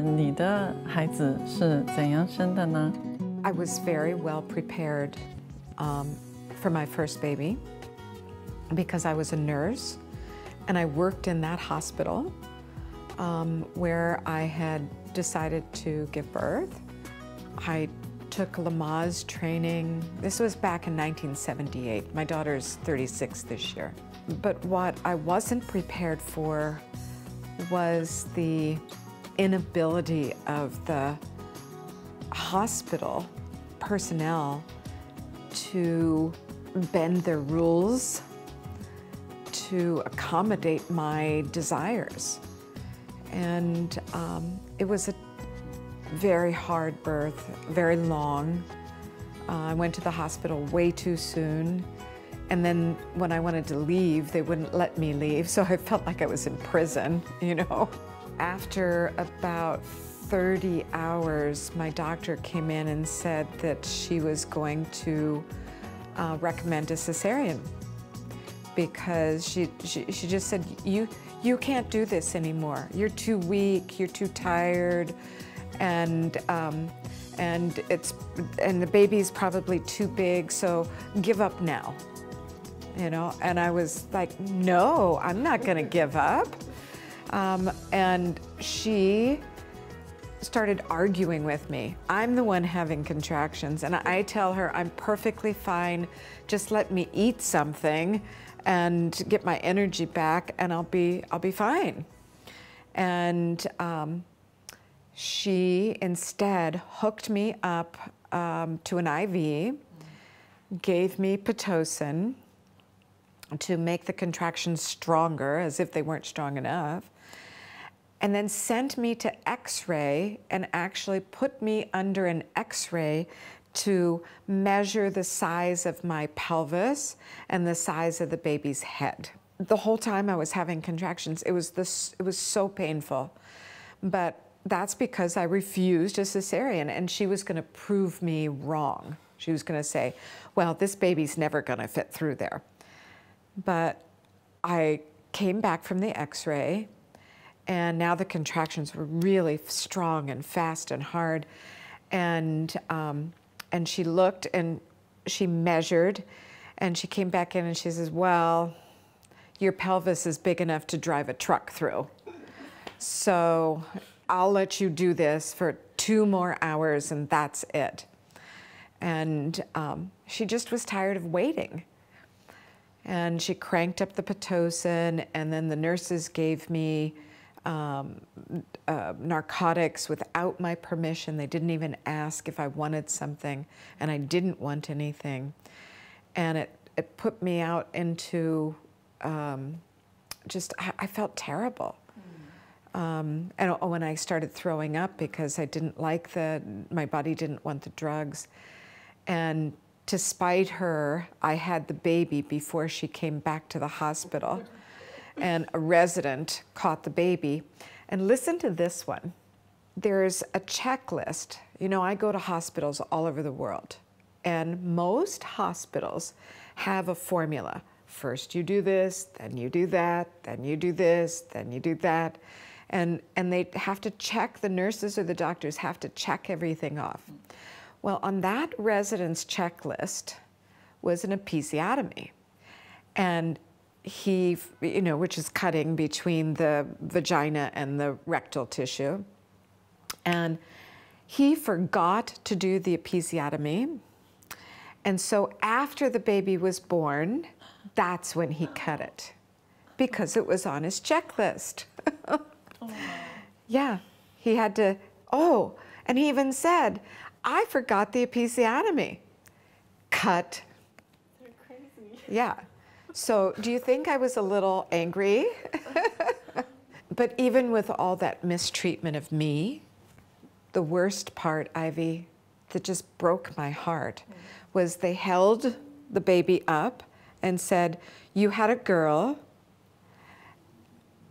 你的孩子是怎样生的呢？ I was very well prepared for my first baby because I was a nurse and I worked in that hospital where I had decided to give birth. I took Lamaze training. This was back in 1978. My daughter's 36 this year. But what I wasn't prepared for was the inability of the hospital personnel to bend their rules to accommodate my desires. And it was a very hard birth, very long. I went to the hospital way too soon. And then when I wanted to leave, they wouldn't let me leave. So I felt like I was in prison, you know. After about 30 hours, my doctor came in and said that she was going to recommend a cesarean because she just said, you can't do this anymore. You're too weak, you're too tired, and the baby's probably too big, so give up now. You know, and I was like, no, I'm not gonna give up. And she started arguing with me. I'm the one having contractions, and I tell her I'm perfectly fine. Just let me eat something and get my energy back, and I'll be fine. And she instead hooked me up to an IV, gave me Pitocin to make the contractions stronger, as if they weren't strong enough, and then sent me to X-ray and actually put me under an X-ray to measure the size of my pelvis and the size of the baby's head. The whole time I was having contractions, it was so painful. But that's because I refused a cesarean, and she was gonna prove me wrong. She was gonna say, well, this baby's never gonna fit through there. But I came back from the X-ray, and now the contractions were really strong and fast and hard. And she looked and she measured, and she came back in and she says, well, your pelvis is big enough to drive a truck through. So I'll let you do this for 2 more hours and that's it. And she just was tired of waiting. And she cranked up the Pitocin, and then the nurses gave me narcotics without my permission. They didn't even ask if I wanted something, and I didn't want anything. And it put me out into I felt terrible. And when I started throwing up because I didn't like my body didn't want the drugs. And to spite her, I had the baby before she came back to the hospital. And a resident caught the baby. And listen to this one. There's a checklist. You know, I go to hospitals all over the world. And most hospitals have a formula. First you do this, then you do that, then you do this, then you do that. And they have to check, the nurses or the doctors have to check everything off. Well, on that resident's checklist was an episiotomy. And he, you know, which is cutting between the vagina and the rectal tissue. And he forgot to do the episiotomy. And so after the baby was born, that's when he cut it, because it was on his checklist. Yeah, he had to, and he even said, I forgot the episiotomy. Cut. They're crazy. Yeah. So do you think I was a little angry? But even with all that mistreatment of me, the worst part, Ivy, that just broke my heart, was they held the baby up and said, you had a girl,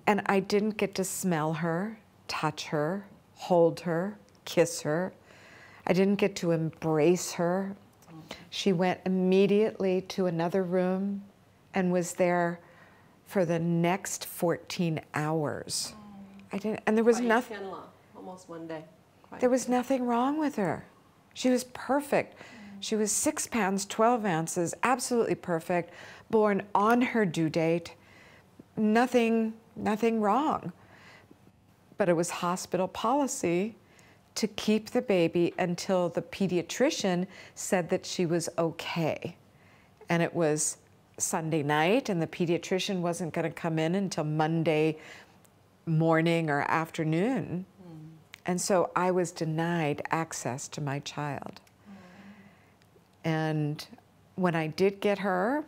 and I didn't get to smell her, touch her, hold her, kiss her. I didn't get to embrace her. She went immediately to another room and was there for the next 14 hours. I didn't, and there was nothing. almost 1 day. There was nothing wrong with her. She was perfect. She was 6 pounds, 12 ounces, absolutely perfect, born on her due date. Nothing wrong. But it was hospital policy to keep the baby until the pediatrician said that she was okay. And it was Sunday night, and the pediatrician wasn't going to come in until Monday morning or afternoon. And so I was denied access to my child. And when I did get her,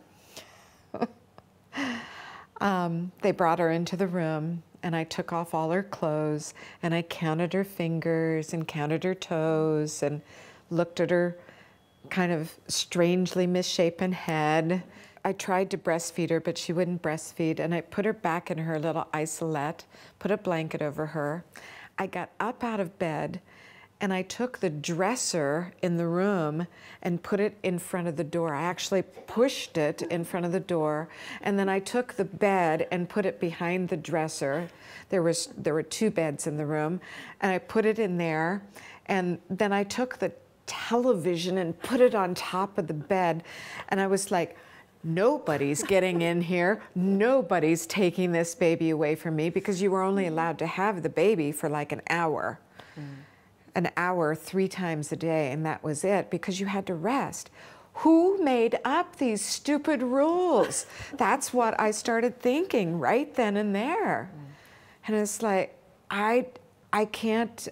they brought her into the room, and I took off all her clothes, and I counted her fingers and counted her toes and looked at her kind of strangely misshapen head. I tried to breastfeed her, but she wouldn't breastfeed, and I put her back in her little isolette, put a blanket over her. I got up out of bed, and I took the dresser in the room and put it in front of the door. I actually pushed it in front of the door, and then I took the bed and put it behind the dresser. There were 2 beds in the room, and I put it in there, and then I took the television and put it on top of the bed, and I was like, nobody's getting in here. Nobody's taking this baby away from me, because you were only allowed to have the baby for like an hour. An hour 3 times a day, and that was it, because you had to rest. Who made up these stupid rules? That's what I started thinking right then and there. And it's like, I can't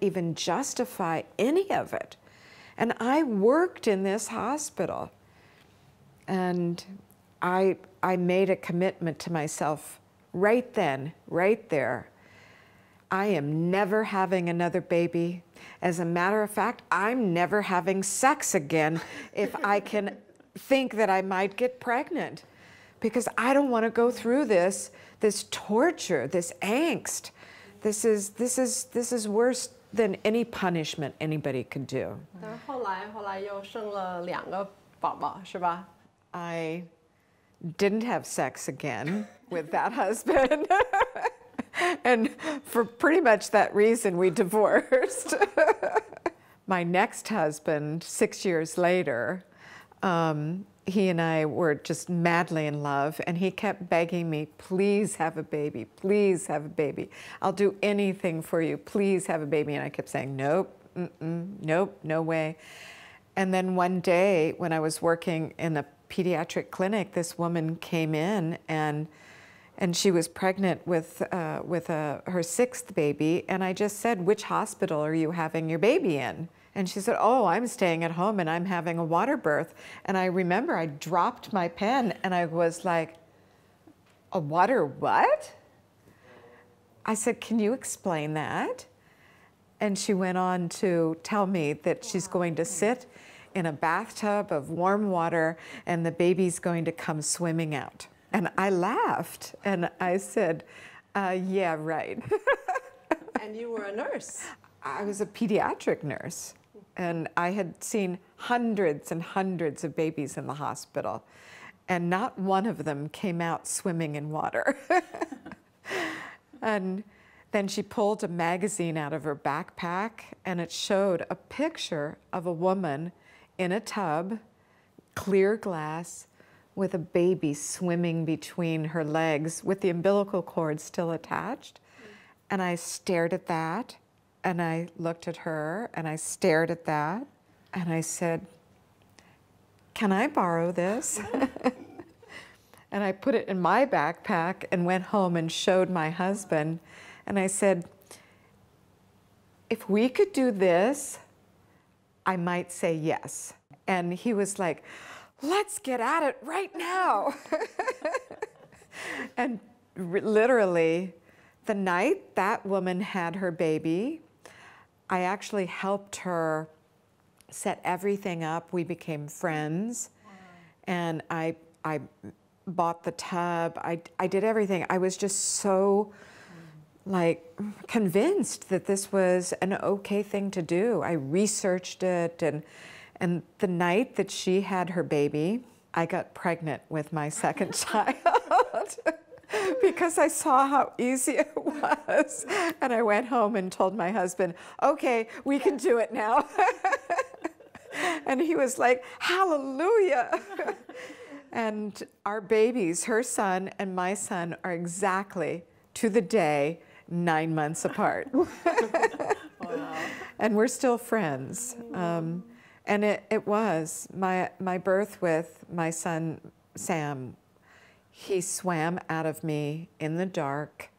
even justify any of it. And I worked in this hospital. And I made a commitment to myself right then, right there. I am never having another baby. As a matter of fact, I'm never having sex again if I can think that I might get pregnant, because I don't want to go through this torture, this angst. This is worse than any punishment anybody could do. 但是后来又生了2个宝宝，是吧？ I didn't have sex again with that husband. And for pretty much that reason, we divorced. My next husband, 6 years later, he and I were just madly in love, and he kept begging me, please have a baby, please have a baby. I'll do anything for you, please have a baby. And I kept saying, nope, nope, no way. And then one day when I was working in a pediatric clinic, this woman came in, and she was pregnant with her 6th baby, and I just said, which hospital are you having your baby in? And she said, oh, I'm staying at home and I'm having a water birth. And I remember I dropped my pen and I was like, a water what? I said, can you explain that? And she went on to tell me that she's going to sit in a bathtub of warm water and the baby's going to come swimming out. And I laughed and I said, yeah, right. And you were a nurse. I was a pediatric nurse, and I had seen hundreds and hundreds of babies in the hospital, and not one of them came out swimming in water. And then she pulled a magazine out of her backpack, and it showed a picture of a woman in a tub, clear glass, with a baby swimming between her legs with the umbilical cord still attached. And I stared at that, and I looked at her, and I stared at that, and I said, can I borrow this? And I put it in my backpack and went home and showed my husband, and I said, if we could do this, I might say yes. And he was like, let's get at it right now. And literally, the night that woman had her baby, I actually helped her set everything up. We became friends. Wow. And I bought the tub. I did everything. I was just so like convinced that this was an okay thing to do. I researched it, and the night that she had her baby, I got pregnant with my second child. because I saw how easy it was. And I went home and told my husband, okay, we can do it now. And he was like, hallelujah. And our babies, her son and my son, are exactly to the day 9 months apart. Wow. And we're still friends. And it was my birth with my son, Sam. He swam out of me in the dark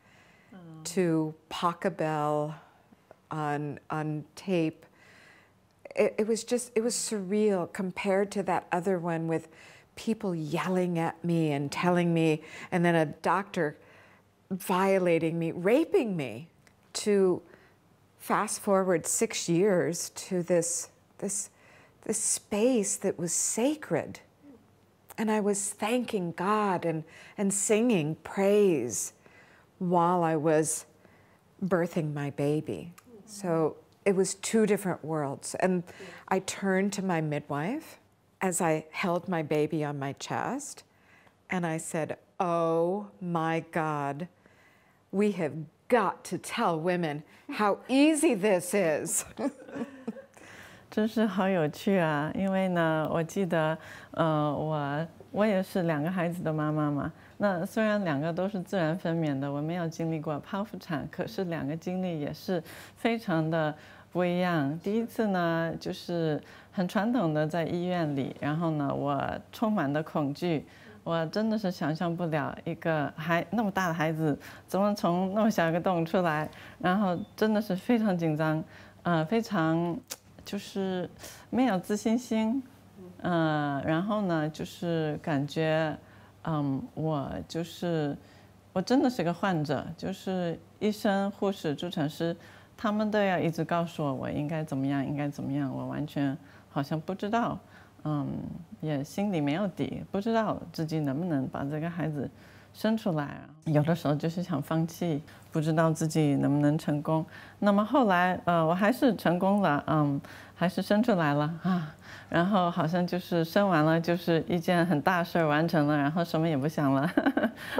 to Pachelbel on tape. It was surreal compared to that other one with people yelling at me and telling me, and then a doctor violating me, raping me, to fast forward 6 years to this space that was sacred. And I was thanking God and singing praise while I was birthing my baby. So it was 2 different worlds. And I turned to my midwife as I held my baby on my chest, and I said, oh my God, we have got to tell women how easy this is. 真是好有趣啊！因为呢，我记得，我也是2个孩子的妈妈嘛。那虽然2个都是自然分娩的，我没有经历过剖腹产，可是2个经历也是非常的不一样。第一次呢，就是很传统的在医院里，然后呢，我充满了恐惧，我真的是想象不了一个那么大的孩子怎么从那么小一个洞出来，然后真的是非常紧张，非常。就是没有自信心，然后呢，就是感觉，我真的是个患者，就是医生、护士、助产师，他们都要一直告诉我应该怎么样，应该怎么样，我完全好像不知道，也心里没有底，不知道自己能不能把这个孩子生出来，有的时候就是想放弃，不知道自己能不能成功。那么后来，我还是成功了，还是生出来了啊。然后好像就是生完了，就是一件很大事完成了，然后什么也不想了。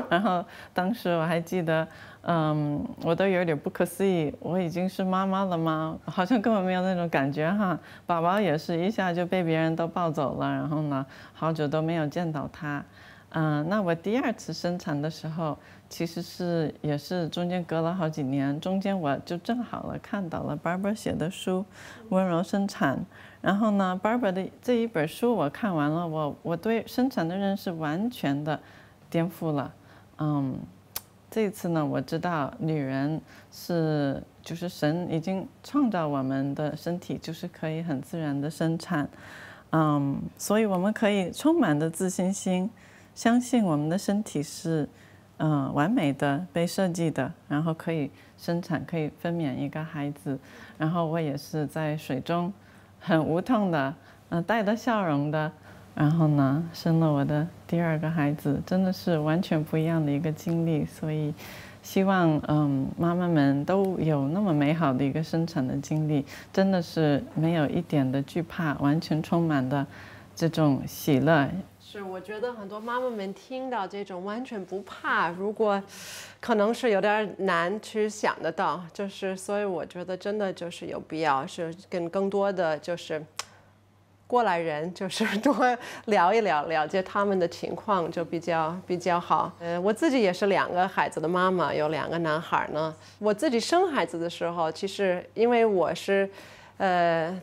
然后当时我还记得，我都有点不可思议，我已经是妈妈了吗？好像根本没有那种感觉哈。宝宝也是一下就被别人都抱走了，然后呢，好久都没有见到他。那我第2次生产的时候，其实也是中间隔了好几年，中间我就正好看到了 Barbara 写的书《温柔生产》，然后呢 ，Barbara 的这一本书我看完了，我对生产的认识完全的颠覆了。这一次呢，我知道女人就是神已经创造我们的身体，就是可以很自然的生产，所以我们可以充满的自信心。相信我们的身体是，完美的，被设计的，然后可以生产，可以分娩一个孩子。然后我也是在水中，很无痛的，带着笑容的，然后呢，生了我的第2个孩子，真的是完全不一样的一个经历。所以，希望妈妈们都有那么美好的一个生产的经历，真的是没有一点的惧怕，完全充满的这种喜乐。是，我觉得很多妈妈们听到这种完全不怕，如果可能是有点难去想得到，就是所以我觉得真的就是有必要是跟更多的就是过来人，就是多聊一聊，了解他们的情况就比较好。我自己也是2个孩子的妈妈，有2个男孩呢。我自己生孩子的时候，其实因为我是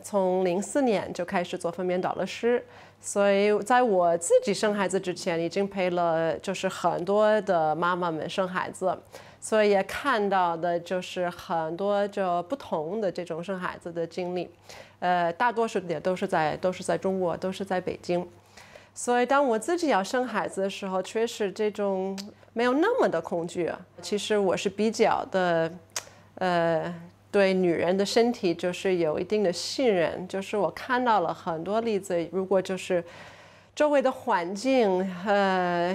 从04年就开始做分娩导乐师。所以在我自己生孩子之前，已经陪了就是很多的妈妈们生孩子，所以也看到的就是很多就不同的这种生孩子的经历，大多数也都是在中国，都是在北京。所以当我自己要生孩子的时候，确实这种没有那么的恐惧。其实我是比较的，对女人的身体就是有一定的信任，就是我看到了很多例子，如果就是周围的环境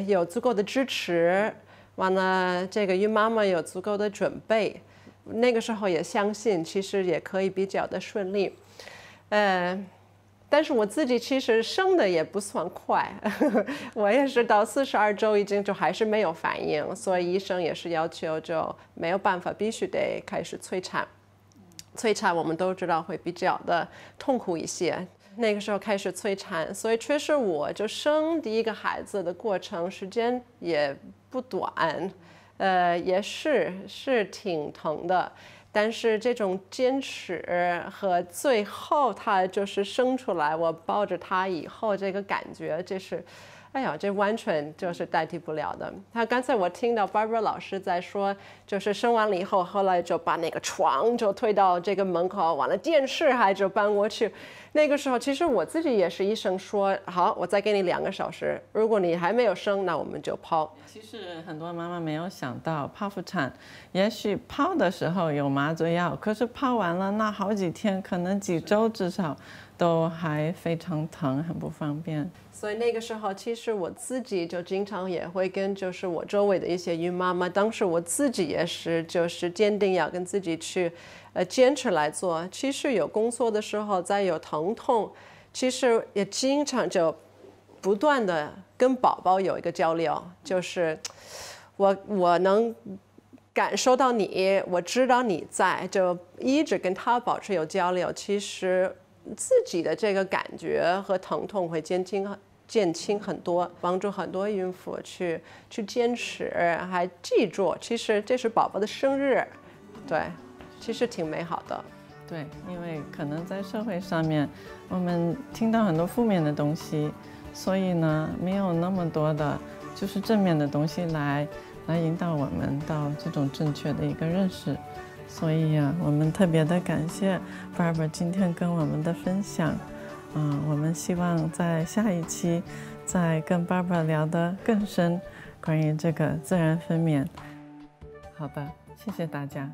有足够的支持，完了这个孕妈妈有足够的准备，那个时候也相信其实也可以比较的顺利。但是我自己其实生的也不算快，我也是到42周已经就还是没有反应，所以医生也是要求就没有办法，必须得开始催产。催产我们都知道会比较的痛苦一些。那个时候开始催产，所以确实我就生第一个孩子的过程时间也不短，也是挺疼的。但是这种坚持和最后他就是生出来，我抱着他以后这个感觉，这是，哎呀，这完全就是代替不了的。刚才我听到 Barbara 老师在说，就是生完了以后，后来就把那个床就推到这个门口，完了电视还就搬过去。那个时候，其实我自己也是医生说，好，我再给你2个小时，如果你还没有生，那我们就剖。其实很多妈妈没有想到，剖腹产，也许剖的时候有麻醉药，可是剖完了那好几天，可能几周至少，都还非常疼，很不方便。所以那个时候，其实我自己就经常也会跟就是我周围的一些孕妈妈，当时我自己也是就是坚定要跟自己去，坚持来做。其实有宫缩的时候，再有疼痛，其实也经常就不断的跟宝宝有一个交流，就是我能感受到你，我知道你在，就一直跟他保持有交流。其实自己的这个感觉和疼痛会减轻很多，帮助很多孕妇去坚持，还记住，其实这是宝宝的生日，对，其实挺美好的。对，因为可能在社会上面，我们听到很多负面的东西，所以呢，没有那么多的，就是正面的东西来引导我们到这种正确的一个认识。所以呀，我们特别的感谢 Barbara 今天跟我们的分享。我们希望在下一期再跟 Barbara 聊得更深，关于这个自然分娩。好的，谢谢大家。